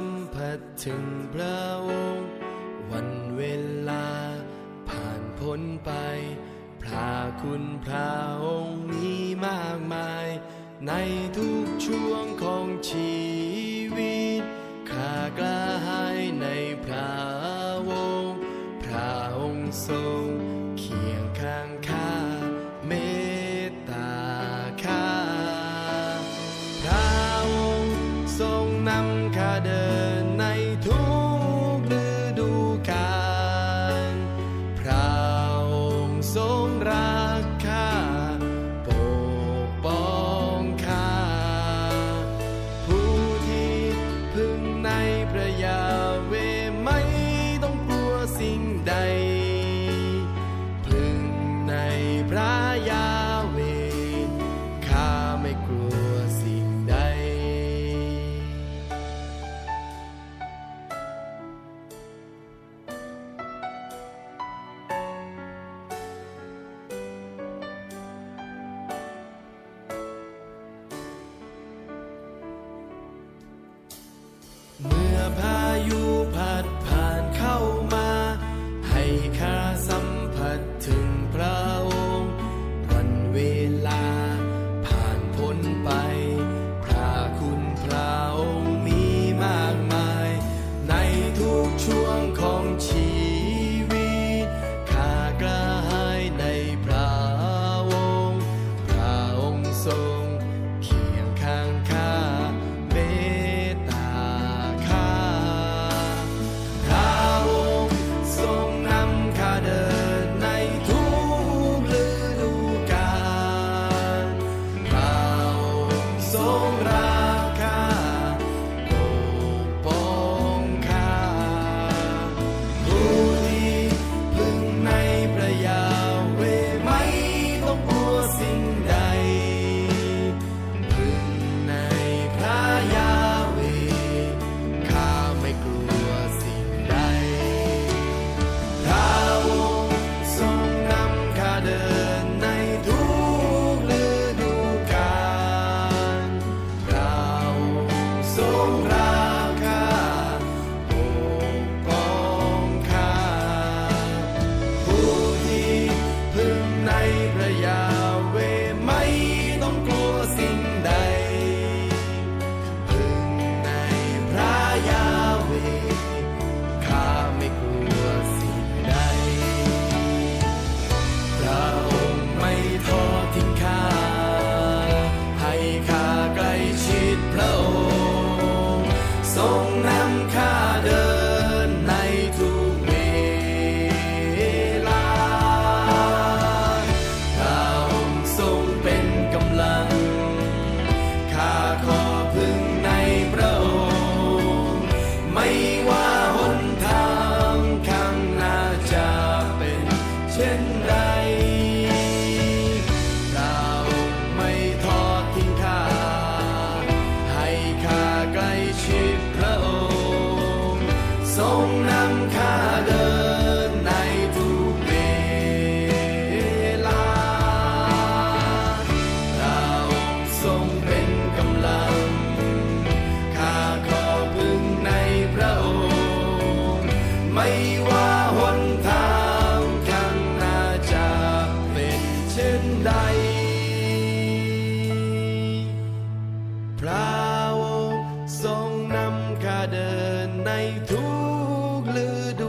สัมผัสถึงพระองค์วันเวลาผ่านพ้นไปพระคุณพระองค์มีมากมายในทุกช่วงของชีวิตข้ากระหายในพระองค์พระองค์ทรงเคียงข้างข้าเมตตาข้าพระองค์ทรงนำข้าเดินในทุกฤดูกาลพระองค์ทรงรักข้าปกป้องข้าผู้ที่พึ่งในพระยาเวห์ไม่ต้องกลัวสิ่งใดพึ่งในพระยาเวห์ข้าไม่กลัวสิ่งใดเมื่อพายุพัดผ่านเข้ามาให้ข้าสัมผัสถึงพระองค์วันเวลาผ่านพ้นไปพระคุณพระองค์มีมากมายในทุกช่วงของชีวิตข้ากระหายในพระองค์พระองค์ทรงเคียงข้างข้าเมตตาข้าพระองค์ทรงนำข้าเดินในทุกฤดูกาลพระองค์ทรงรักข้าปกป้องข้าผู้ที่พึ่งในพระยาเวห์ไม่ต้องกลัวสิ่งใดพึ่งในพระยาเวห์ข้าไม่กลัวสิ่งใดพระองค์ทรงนำข้าเดินในทุกฤดูกาลพระองค์ทรงรักข้าปกป้องข้าผู้ที่พึ่งในพระยาเวห์ไม่ต้องกลัวสิ่งใดพึ่งในพระยาเวห์ข้าไม่กลัวสิ่งใดพระองค์ไม่ทอดทิ้งข้าให้ข้าใกล้ชิดพระองค์ทรงนำข้าเดินในทุกเวลาพระองค์ทรงเป็นกำลังข้าขอพึ่งในพระองค์ไม่ว่าหนทางข้างหน้าจะเป็นเช่นไรเราไม่ทอดทิ้งข้าให้ข้าใกล้ชิดพระองค์ทรงนำข้าเดินในทุกเวลาเราทรงเป็นกำลังข้าขอพึ่งในพระองค์ไม่ว่าหนทางข้างหน้าจะเป็นเช่นใดพระองค์ทรงนำข้าเดินในทุกฤดู